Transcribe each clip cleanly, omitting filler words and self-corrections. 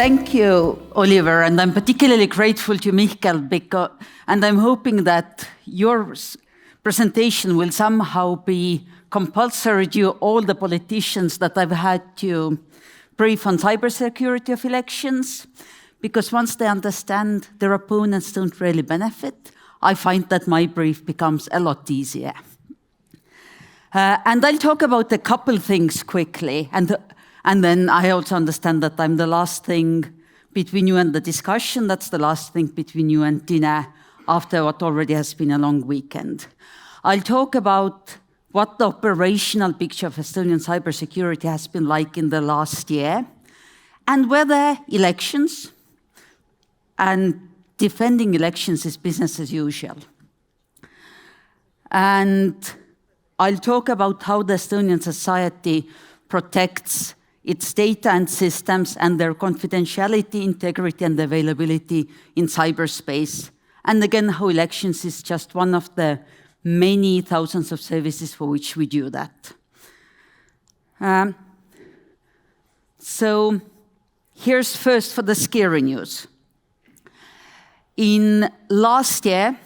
Thank you, Oliver, and I'm particularly grateful to Mihkel, and I'm hoping that your presentation will somehow be compulsory to all the politicians that I've had to brief on cybersecurity of elections, because once they understand their opponents don't really benefit, I find that my brief becomes a lot easier. And I'll talk about a couple things quickly, and then I also understand that I'm the last thing between you and the discussion. That's the last thing between you and dinner after what already has been a long weekend. I'll talk about what the operational picture of Estonian cybersecurity has been like in the last year, and whether elections and defending elections is business as usual. And I'll talk about how the Estonian society protects its data and systems and their confidentiality, integrity, and availability in cyberspace. And again, how elections is just one of the many thousands of services for which we do that. So here's first for the scary news. In last year,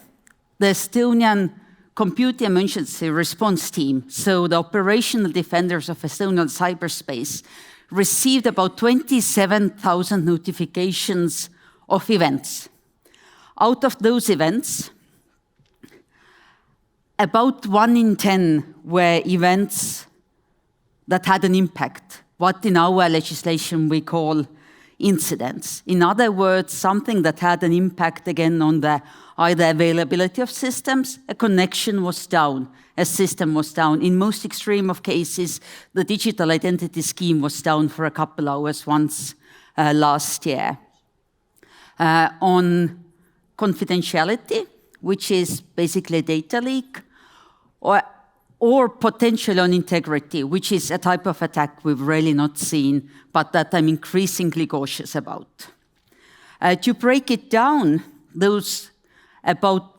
the Estonian Computer Emergency Response Team, so the operational defenders of Estonian cyberspace, received about 27,000 notifications of events. Out of those events, about 1 in 10 were events that had an impact, what in our legislation we call incidents. In other words, something that had an impact again on the either availability of systems, a connection was down, a system was down. In most extreme of cases, the digital identity scheme was down for a couple hours once last year. On confidentiality, which is basically a data leak, or potentially on integrity, which is a type of attack we've really not seen, but that I'm increasingly cautious about. To break it down, those about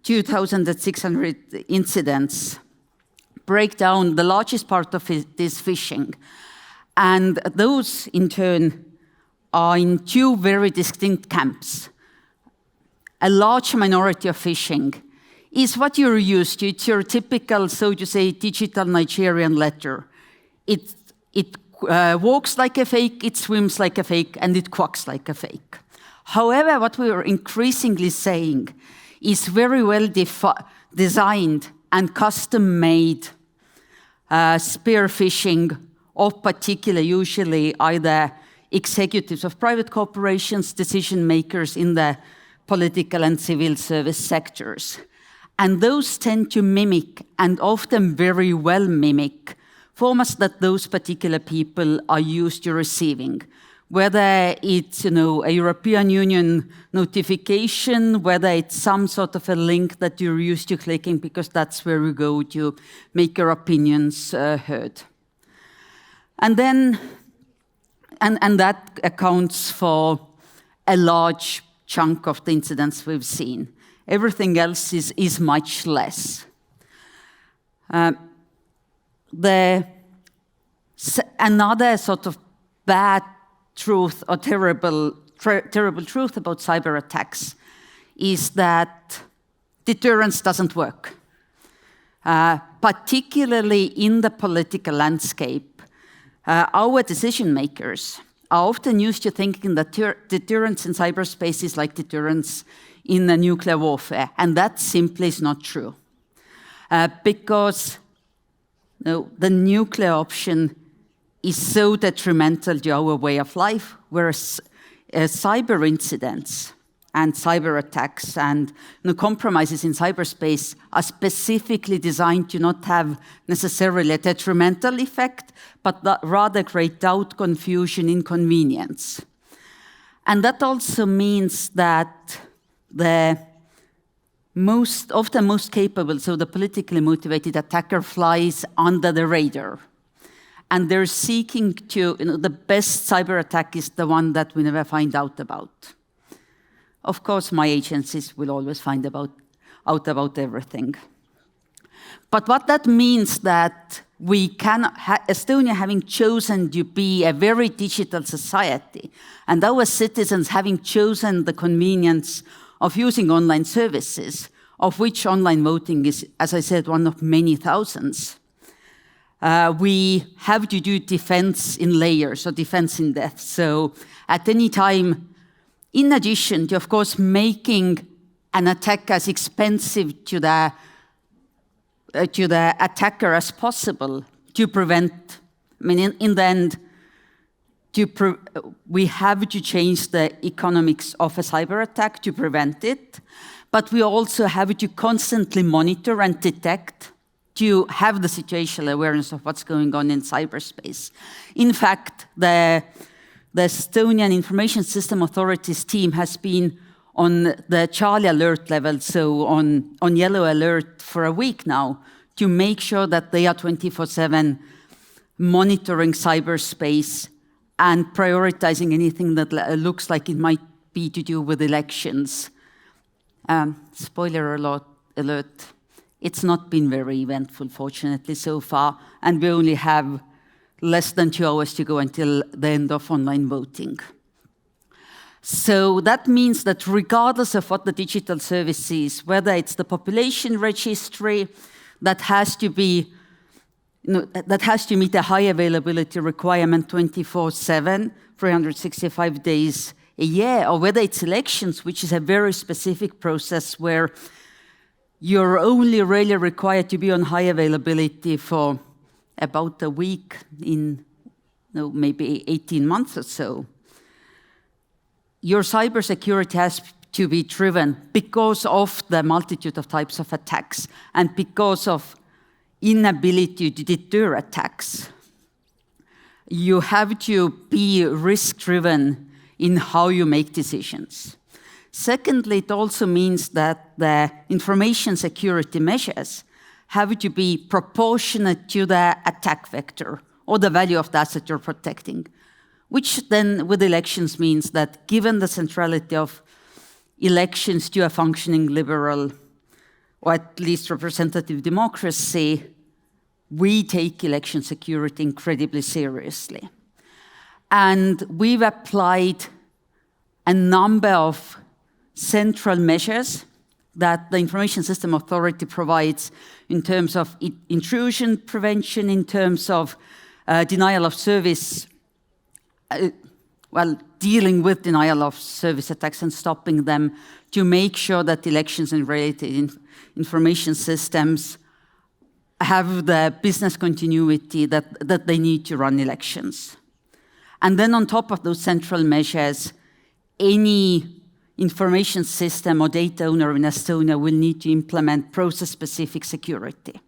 2,600 incidents break down the largest part of it is phishing. And those, in turn, are in two very distinct camps. A large minority of phishing is what you're used to. It's your typical, so to say, digital Nigerian letter. It walks like a fake, it swims like a fake, and it quacks like a fake. However, what we are increasingly saying is very well designed and custom-made spear phishing of particular, usually either executives of private corporations, decision makers in the political and civil service sectors. And those tend to mimic, and often very well mimic, formats that those particular people are used to receiving. Whether it's a European Union notification, whether it's some sort of a link that you're used to clicking because that's where you go to make your opinions heard. And then, and that accounts for a large chunk of the incidents we've seen. Everything else is much less. Another sort of bad truth or terrible truth about cyber attacks is that deterrence doesn't work. Particularly in the political landscape, our decision makers are often used to thinking that deterrence in cyberspace is like deterrence in nuclear warfare, and that simply is not true. Because the nuclear option is so detrimental to our way of life, whereas cyber incidents and cyber attacks and compromises in cyberspace are specifically designed to not have necessarily a detrimental effect, but rather create doubt, confusion, inconvenience. And that also means that the often most capable, so the politically motivated attacker flies under the radar. And they're seeking to, the best cyber attack is the one that we never find out about. Of course, my agencies will always find out about everything. But what that means that we can, Estonia having chosen to be a very digital society, and our citizens having chosen the convenience of using online services, of which online voting is, as I said, one of many thousands. We have to do defense in layers or defense in depth. So at any time, in addition to, of course, making an attack as expensive to the attacker as possible to prevent, I mean, in the end, we have to change the economics of a cyber attack to prevent it, but we also have to constantly monitor and detect to have the situational awareness of what's going on in cyberspace. In fact, the Estonian Information System Authorities team has been on the Charlie alert level, so on yellow alert for a week now, to make sure that they are 24/7 monitoring cyberspace and prioritizing anything that looks like it might be to do with elections. Spoiler alert, it's not been very eventful, fortunately, so far, and we only have less than 2 hours to go until the end of online voting. So that means that regardless of what the digital service is, whether it's the population registry that has to be, that has to meet a high availability requirement 24/7, 365 days a year, or whether it's elections, which is a very specific process where you're only really required to be on high availability for about a week in maybe 18 months or so. Your cybersecurity has to be driven because of the multitude of types of attacks and because of inability to deter attacks. You have to be risk-driven in how you make decisions. Secondly, it also means that the information security measures have to be proportionate to the attack vector or the value of the asset you're protecting, which then with elections means that given the centrality of elections to a functioning liberal or at least representative democracy, we take election security incredibly seriously. And we've applied a number of central measures that the Information System Authority provides in terms of intrusion prevention, in terms of denial of service, dealing with denial of service attacks and stopping them to make sure that elections and related information systems have the business continuity that they need to run elections. And then on top of those central measures, any information system or data owner in Estonia will need to implement process-specific security.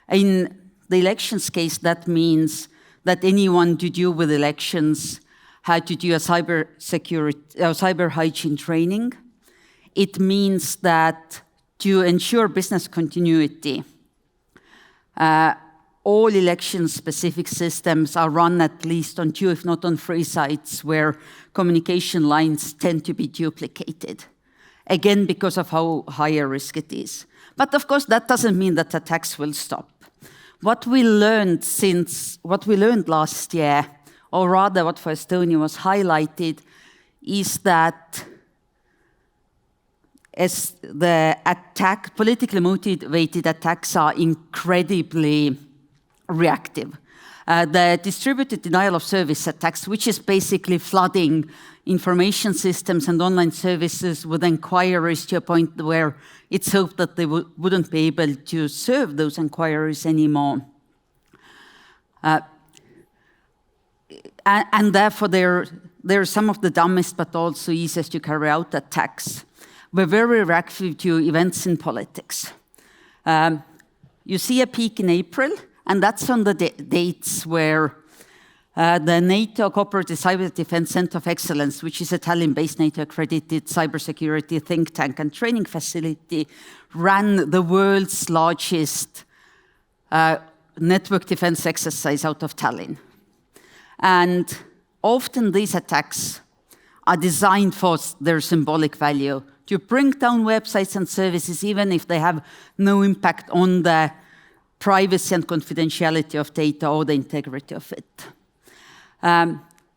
In the elections case, that means that anyone to deal with elections had to do a cyber hygiene training. It means that to ensure business continuity, all election-specific systems are run at least on 2, if not on 3 sites where communication lines tend to be duplicated. Again, because of how high a risk it is. But of course, that doesn't mean that attacks will stop. What we learned last year, or rather what for Estonia was highlighted, is that as the politically motivated attacks are incredibly reactive. The distributed denial of service attacks, which is basically flooding information systems and online services with inquiries to a point where it's hoped that they wouldn't be able to serve those inquiries anymore. And therefore, they're some of the dumbest but also easiest to carry out attacks. We're very reactive to events in politics. You see a peak in April, and that's on the dates where the NATO Cooperative Cyber Defense Center of Excellence, which is a Tallinn-based NATO-accredited cybersecurity think tank and training facility, ran the world's largest network defense exercise out of Tallinn. And often these attacks are designed for their symbolic value to bring down websites and services, even if they have no impact on the privacy and confidentiality of data or the integrity of it.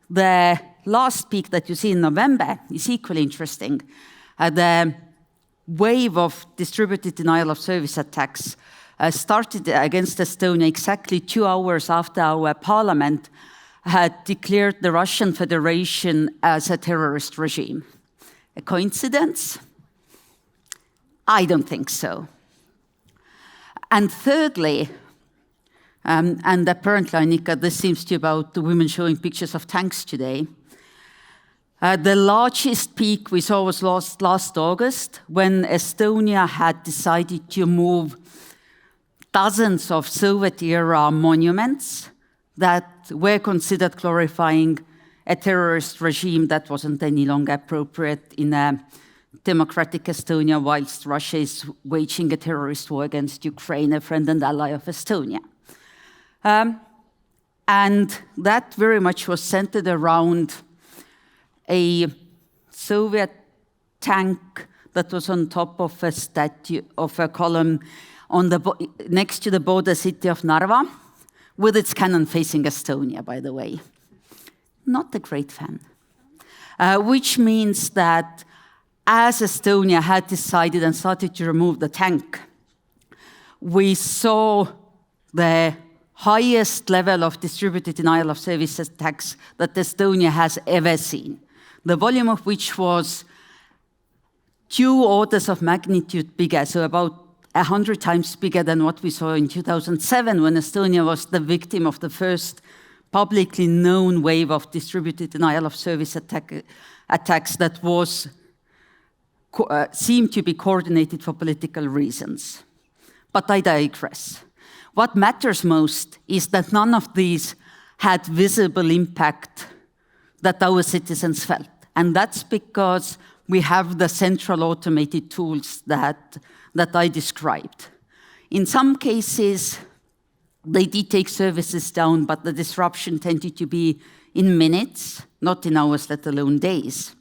The last peak that you see in November is equally interesting. The wave of distributed denial of service attacks started against Estonia exactly 2 hours after our parliament had declared the Russian Federation as a terrorist regime. A coincidence? I don't think so. And thirdly, and apparently, Annika, this seems to be about the women showing pictures of tanks today. The largest peak we saw was last August, when Estonia had decided to move dozens of Soviet-era monuments that were considered glorifying a terrorist regime that wasn't any longer appropriate in a democratic Estonia, whilst Russia is waging a terrorist war against Ukraine, a friend and ally of Estonia. And that very much was centered around a Soviet tank that was on top of a statue of a column on next to the border city of Narva, with its cannon facing Estonia, by the way. Not a great fan. Which means that as Estonia had decided and started to remove the tank, we saw the highest level of distributed denial of service attacks that Estonia has ever seen, the volume of which was 2 orders of magnitude bigger, so about 100 times bigger than what we saw in 2007, when Estonia was the victim of the first publicly known wave of distributed denial of service attacks that was seemed to be coordinated for political reasons. But I digress. What matters most is that none of these had visible impact that our citizens felt. And that's because we have the central automated tools that I described. In some cases, they did take services down, but the disruption tended to be in minutes, not in hours, let alone days.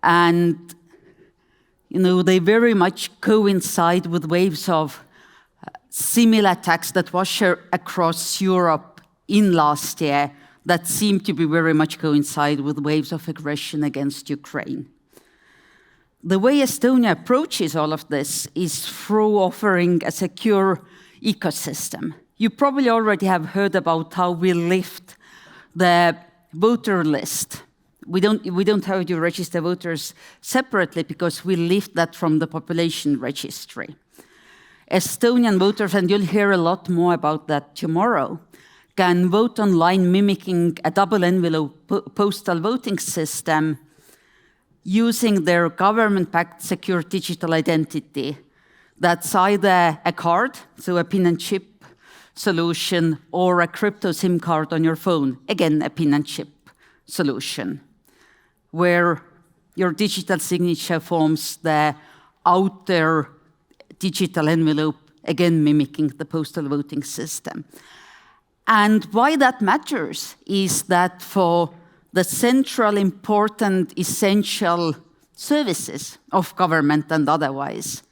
And they very much coincide with waves of similar attacks that washed across Europe in last year that seem to be very much coincide with waves of aggression against Ukraine. The way Estonia approaches all of this is through offering a secure ecosystem. You probably already have heard about how we lift the voter list. We don't have to register voters separately because we lift that from the population registry. Estonian voters, and you'll hear a lot more about that tomorrow, can vote online mimicking a double envelope postal voting system using their government-backed secure digital identity. That's either a card, so a pin and chip solution, or a crypto SIM card on your phone, again, a pin and chip solution, where your digital signature forms the outer digital envelope, again mimicking the postal voting system. And why that matters is that for the central, important, essential services of government and otherwise,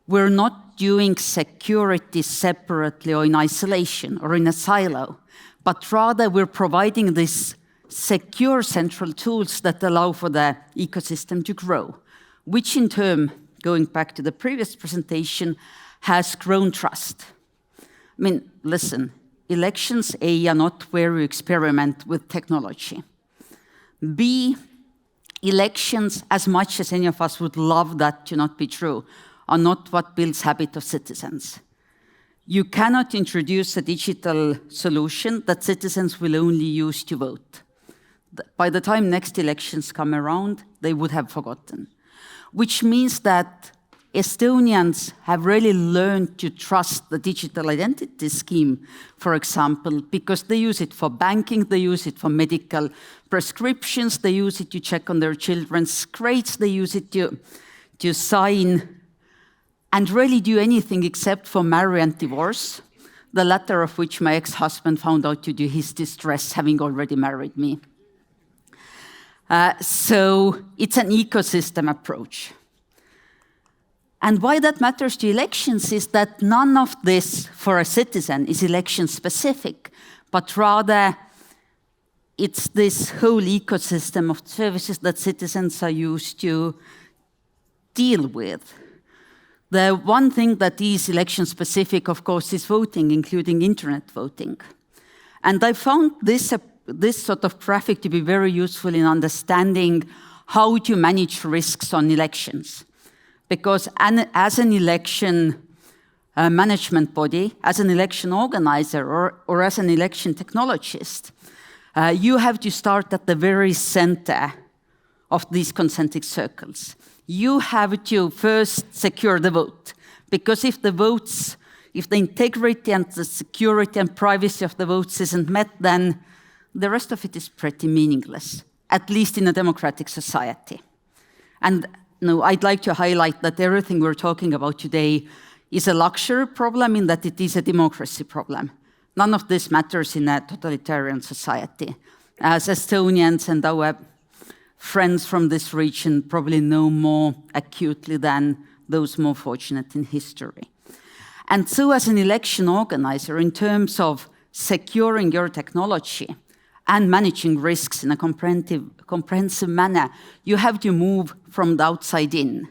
we're not doing security separately or in isolation or in a silo, but rather we're providing these secure central tools that allow for the ecosystem to grow, which in turn, going back to the previous presentation, has grown trust. I mean, listen, elections, A, are not where you experiment with technology. B, elections, as much as any of us would love that to not be true, are not what builds habit of citizens. You cannot introduce a digital solution that citizens will only use to vote. By the time next elections come around, they would have forgotten. Which means that Estonians have really learned to trust the digital identity scheme, for example, because they use it for banking, they use it for medical prescriptions, they use it to check on their children's grades, they use it to sign and really do anything except for marry and divorce, the latter of which my ex-husband found out to do his distress, having already married me. So it's an ecosystem approach. And why that matters to elections is that none of this for a citizen is election specific, but rather it's this whole ecosystem of services that citizens are used to deal with. The one thing that is election specific, of course, is voting, including internet voting. And I found this sort of graphic to be very useful in understanding how to manage risks on elections. Because as an election management body, as an election organizer, or as an election technologist, you have to start at the very center of these concentric circles. You have to first secure the vote, because if the integrity and the security and privacy of the votes isn't met, then the rest of it is pretty meaningless, at least in a democratic society. And no, I'd like to highlight that everything we're talking about today is a luxury problem in that it is a democracy problem. None of this matters in a totalitarian society. As Estonians and our friends from this region probably know more acutely than those more fortunate in history. And so as an election organizer, in terms of securing your technology and managing risks in a comprehensive manner, you have to move from the outside in.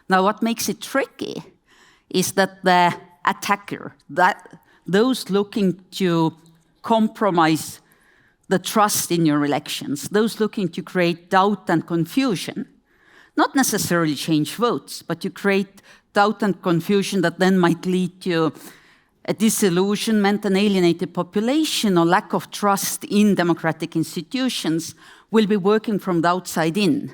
Now, what makes it tricky is that the attacker, those looking to compromise the trust in your elections, those looking to create doubt and confusion, not necessarily change votes, but to create doubt and confusion that then might lead to a disillusionment, an alienated population, or lack of trust in democratic institutions, will be working from the outside in.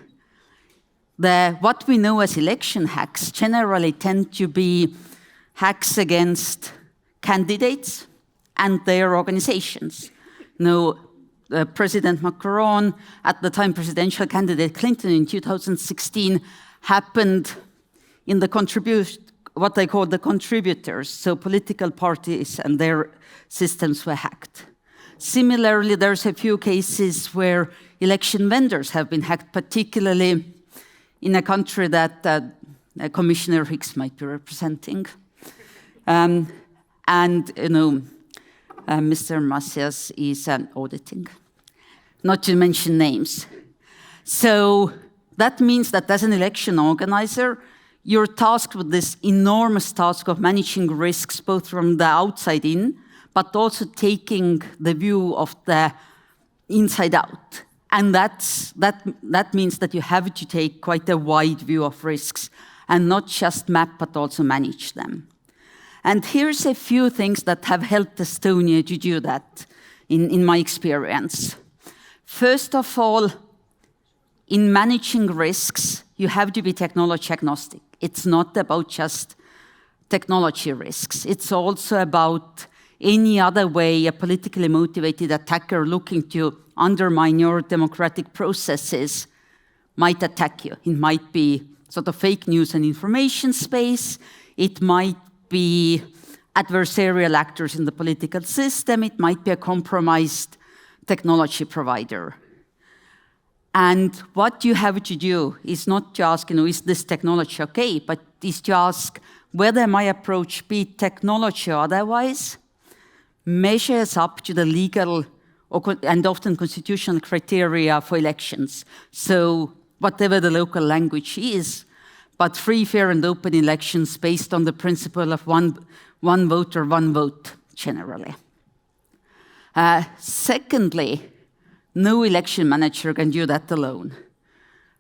What we know as election hacks generally tend to be hacks against candidates and their organizations. Now, President Macron, at the time presidential candidate Clinton in 2016, happened in what I call the contributors, so political parties and their systems were hacked. Similarly, there's a few cases where election vendors have been hacked, particularly in a country that Commissioner Hicks might be representing. Mr. Macias is auditing, not to mention names. So that means that as an election organizer, you're tasked with this enormous task of managing risks, both from the outside in, but also taking the view of the inside out. And that means that you have to take quite a wide view of risks and not just map, but also manage them. And here's a few things that have helped Estonia to do that, in my experience. First of all, in managing risks, you have to be technology agnostic. It's not about just technology risks. It's also about any other way a politically motivated attacker looking to undermine your democratic processes might attack you. It might be sort of fake news and information space. It might be adversarial actors in the political system. It might be a compromised technology provider. And what you have to do is not to ask, is this technology okay, but is to ask whether my approach, be it technology or otherwise, measures up to the legal and often constitutional criteria for elections. So whatever the local language is, but free, fair, and open elections based on the principle of one voter, one vote, generally. Secondly, no election manager can do that alone.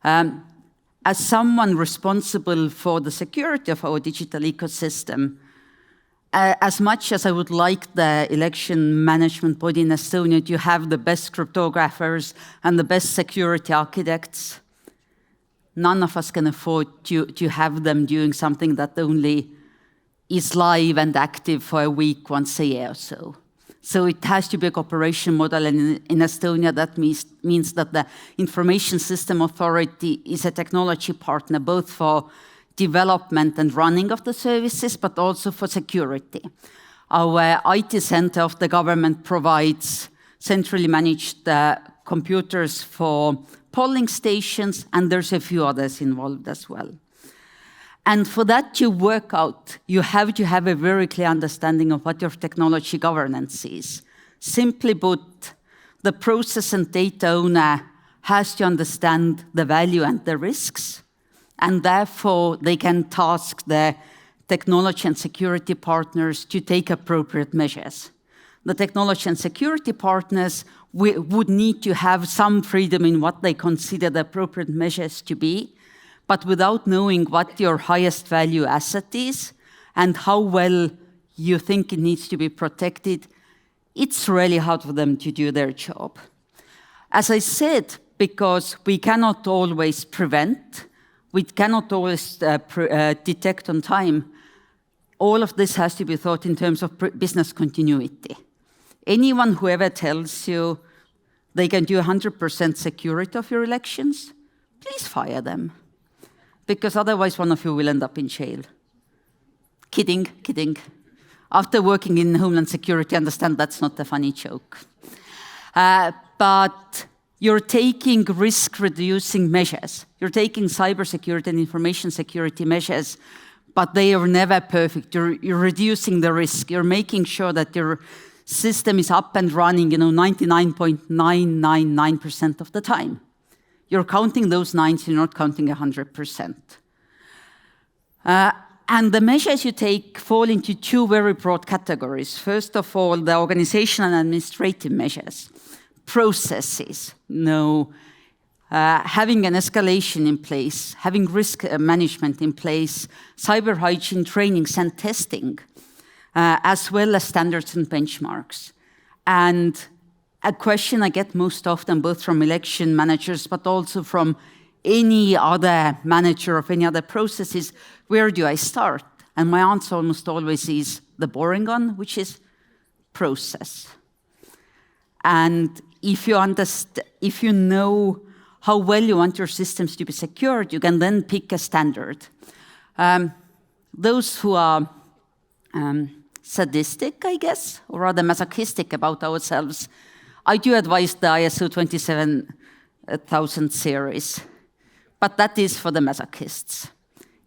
As someone responsible for the security of our digital ecosystem, as much as I would like the election management body in Estonia to have the best cryptographers and the best security architects, none of us can afford to have them doing something that only is live and active for a week, once a year or so. So it has to be a cooperation model, and in Estonia that means that the Information System Authority is a technology partner, both for development and running of the services, but also for security. Our IT center of the government provides centrally managed computers for polling stations, and there's a few others involved as well. And for that to work out, you have to have a very clear understanding of what your technology governance is. Simply put, the process and data owner has to understand the value and the risks, and therefore they can task the technology and security partners to take appropriate measures. The technology and security partners would need to have some freedom in what they consider the appropriate measures to be, but without knowing what your highest value asset is and how well you think it needs to be protected, it's really hard for them to do their job. As I said, because we cannot always prevent, we cannot always detect on time, all of this has to be thought in terms of business continuity. Anyone who ever tells you they can do 100% security of your elections, please fire them. Because otherwise one of you will end up in jail. Kidding, kidding. After working in Homeland Security, I understand that's not a funny joke. But you're taking risk-reducing measures. You're taking cybersecurity and information security measures, but they are never perfect. You're reducing the risk. You're making sure that your system is up and running, 99.999% of the time. You're counting those nines, you're not counting 100%. And the measures you take fall into two very broad categories. First of all, the organizational and administrative measures. Processes, having an escalation in place, having risk management in place, cyber hygiene trainings and testing, as well as standards and benchmarks. And a question I get most often, both from election managers, but also from any other manager of any other process, is where do I start? And my answer almost always is the boring one, which is process. And if you know how well you want your systems to be secured, you can then pick a standard. Those who are sadistic, I guess, or rather masochistic about ourselves, I do advise the ISO 27000 series, but that is for the masochists.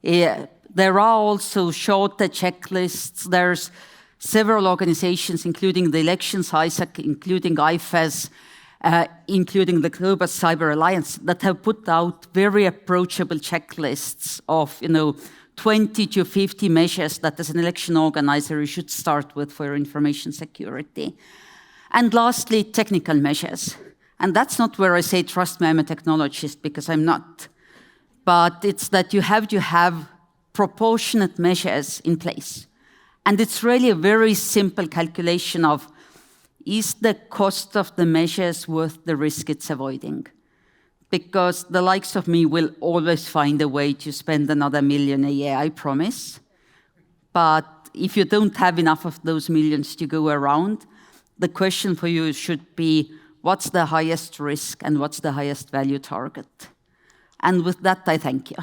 There are also shorter checklists. There's several organizations, including the Elections ISAC, including IFES, including the Global Cyber Alliance, that have put out very approachable checklists of 20 to 50 measures that as an election organizer you should start with for your information security. And lastly, technical measures. And that's not where I say, trust me, I'm a technologist, because I'm not. But it's that you have to have proportionate measures in place. And it's really a very simple calculation of, is the cost of the measures worth the risk it's avoiding? Because the likes of me will always find a way to spend another $1 million a year, I promise. But if you don't have enough of those millions to go around, the question for you should be, what's the highest risk and what's the highest value target? And with that, I thank you.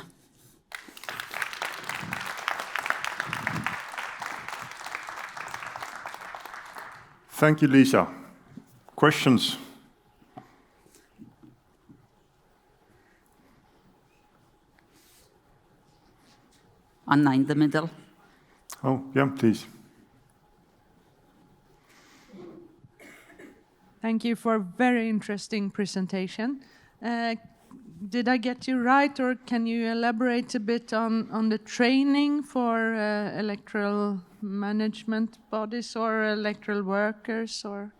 Thank you, Liisa. Questions? Anna in the middle. Oh, yeah, please. Thank you for a very interesting presentation. Did I get you right, or can you elaborate a bit on the training for electoral management bodies or electoral workers? Or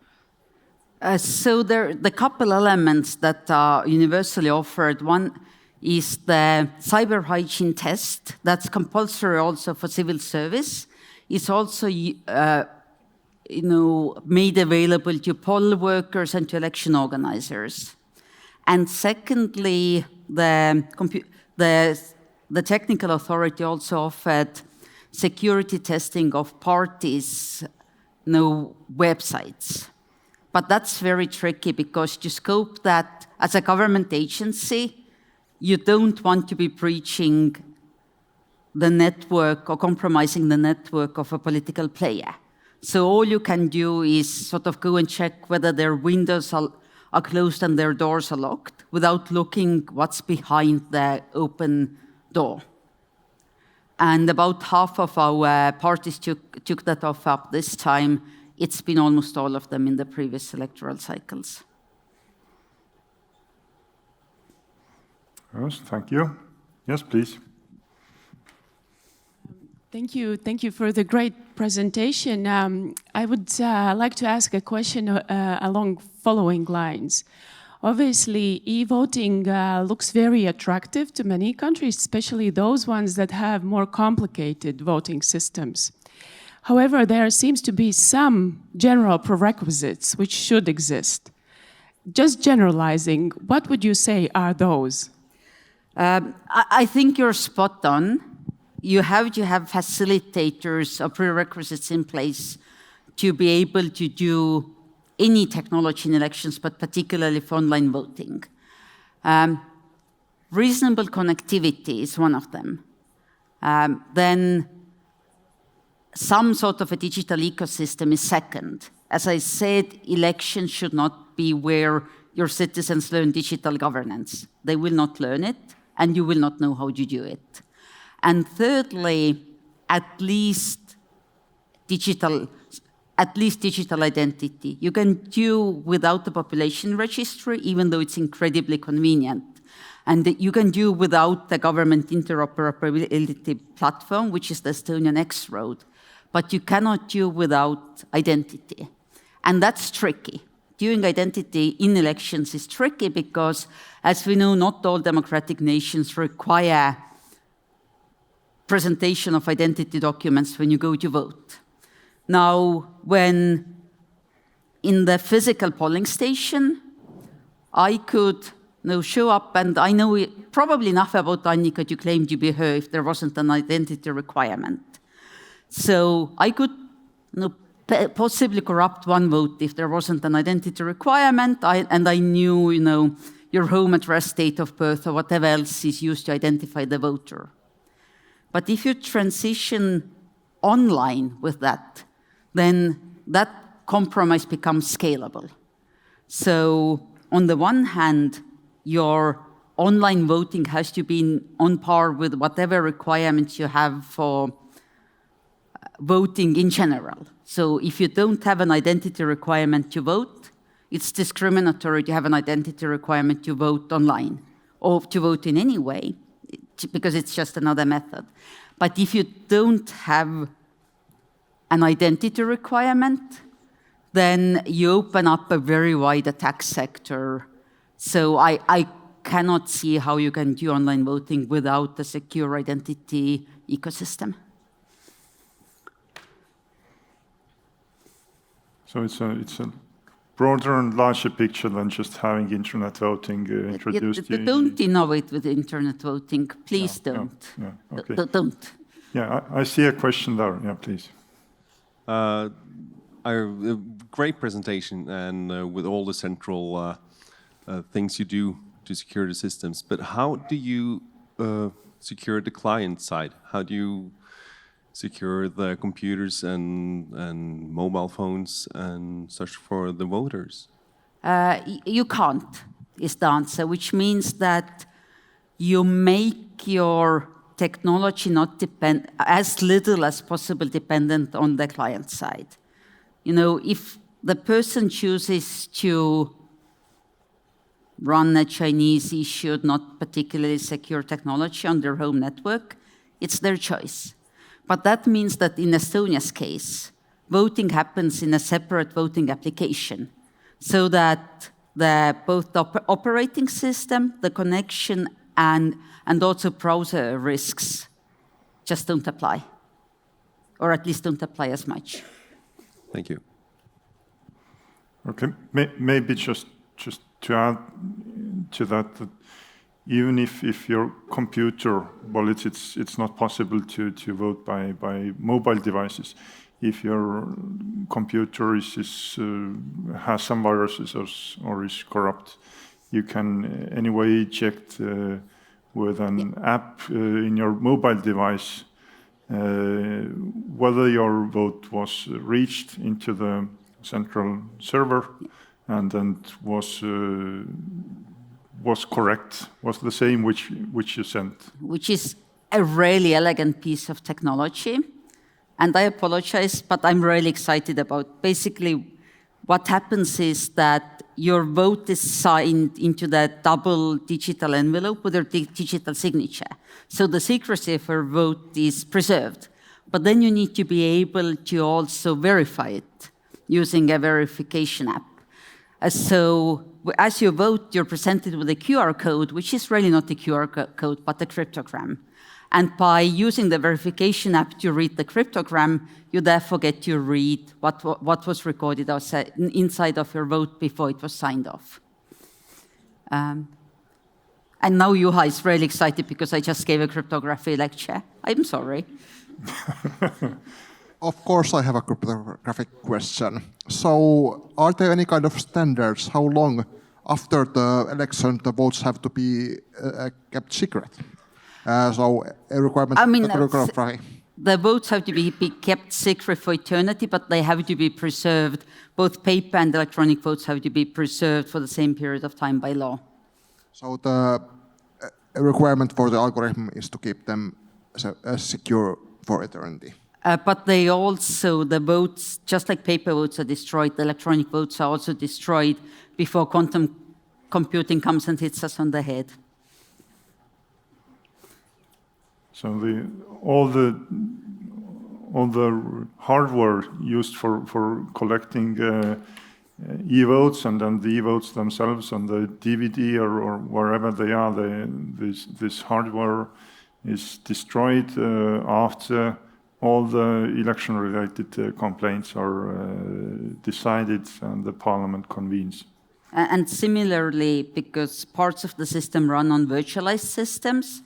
So there are the couple elements that are universally offered. One is the cyber hygiene test. That's compulsory also for civil service. It's also made available to poll workers and to election organizers. And secondly, the technical authority also offered security testing of parties' websites. But that's very tricky, because to scope that as a government agency, you don't want to be breaching the network or compromising the network of a political player. So all you can do is sort of go and check whether their windows are are closed and their doors are locked without looking what's behind the open door. And about half of our parties took that offer up this time. It's been almost all of them in the previous electoral cycles. Yes, thank you. Yes, please. Thank you for the great presentation. I would like to ask a question along following lines. Obviously, e-voting looks very attractive to many countries, especially those ones that have more complicated voting systems. However, there seems to be some general prerequisites which should exist. Just generalizing, what would you say are those? I think you're spot on. You have to have facilitators or prerequisites in place to be able to do any technology in elections, but particularly for online voting. Reasonable connectivity is one of them. Then some sort of a digital ecosystem is second. As I said, elections should not be where your citizens learn digital governance. They will not learn it, and you will not know how to do it. And thirdly, at least digital identity. You can do without the population registry, even though it's incredibly convenient. And you can do without the government interoperability platform, which is the Estonian X-Road. But you cannot do without identity. And that's tricky. Doing identity in elections is tricky because, as we know, not all democratic nations require presentation of identity documents when you go to vote. Now, when in the physical polling station, I could show up, and I know probably enough about Annika to claim to be her if there wasn't an identity requirement. So I could possibly corrupt one vote if there wasn't an identity requirement, and I knew your home address, date of birth, or whatever else is used to identify the voter. But if you transition online with that, then that compromise becomes scalable. So on the one hand, your online voting has to be on par with whatever requirements you have for voting in general. So if you don't have an identity requirement to vote, it's discriminatory to have an identity requirement to vote online or to vote in any way, because it's just another method. But if you don't have an identity requirement, then you open up a very wide attack sector. So I cannot see how you can do online voting without a secure identity ecosystem. So it's a broader and larger picture than just having internet voting introduced. Don't innovate with internet voting. Please don't. Yeah, okay. Don't. Yeah, I see a question there. Yeah, please. A great presentation, and with all the central things you do to secure the systems. But how do you secure the client side? How do you secure the computers and mobile phones and such for the voters? You can't, is the answer, which means that you make your technology not depend as little as possible dependent on the client side. If the person chooses to run a Chinese issued, not particularly secure technology on their home network, it's their choice. But that means that in Estonia's case, voting happens in a separate voting application, so that both the operating system, the connection, and also browser risks just don't apply, or at least don't apply as much. Thank you. Okay, maybe just to add to that even if your computer, well, it's not possible to vote by mobile devices. If your computer has some viruses or is corrupt, you can anyway check with an app in your mobile device whether your vote was reached into the central server, and was correct, was the same which you sent. Which is a really elegant piece of technology. And I apologize, but I'm really excited about. Basically, what happens is that your vote is signed into that double digital envelope with your digital signature. So the secrecy of your vote is preserved. But then you need to be able to also verify it using a verification app. So as you vote, you're presented with a QR code, which is really not a QR code, but a cryptogram. And by using the verification app to read the cryptogram, you therefore get to read what was recorded outside, inside of your vote before it was signed off. And now Juha is really excited because I just gave a cryptography lecture. I'm sorry. Of course, I have a cryptographic question. So, are there any kind of standards how long after the election the votes have to be kept secret? So, a requirement for cryptography. The votes have to be kept secret for eternity, but they have to be preserved. Both paper and electronic votes have to be preserved for the same period of time by law. So, the requirement for the algorithm is to keep them secure for eternity. But they also, the votes, just like paper votes are destroyed, the electronic votes are also destroyed before quantum computing comes and hits us on the head. So all the hardware used for collecting e-votes and then the e-votes themselves on the DVD or wherever they are, this hardware is destroyed after all the election-related complaints are decided and the parliament convenes. And similarly, because parts of the system run on virtualized systems,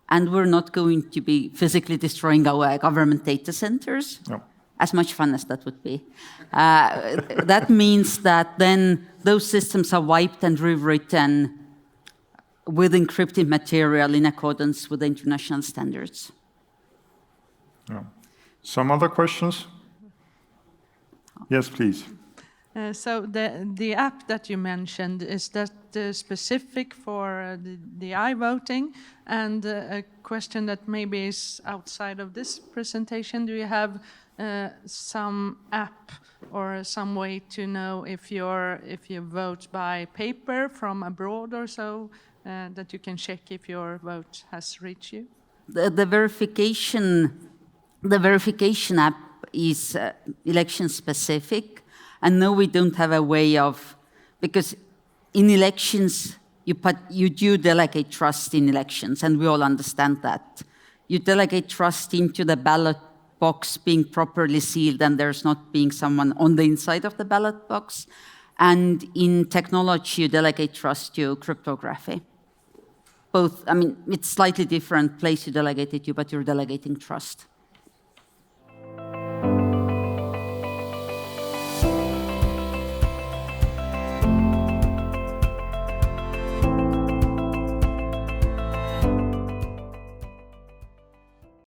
and we're not going to be physically destroying our government data centers, No. as much fun as that would be. That means that then those systems are wiped and rewritten with encrypted material in accordance with the international standards. Yeah. Some other questions? Yes, please. So the app that you mentioned, is that specific for the i-voting? And a question that maybe is outside of this presentation, do you have some app or some way to know if you vote by paper from abroad or so, that you can check if your vote has reached you? The verification app is election specific. And no, we don't have a way of, because in elections, you do delegate trust in elections, and we all understand that. You delegate trust into the ballot box being properly sealed, and there's not being someone on the inside of the ballot box. And in technology, you delegate trust to cryptography. Both, I mean, it's slightly different place you delegate it to, but you're delegating trust.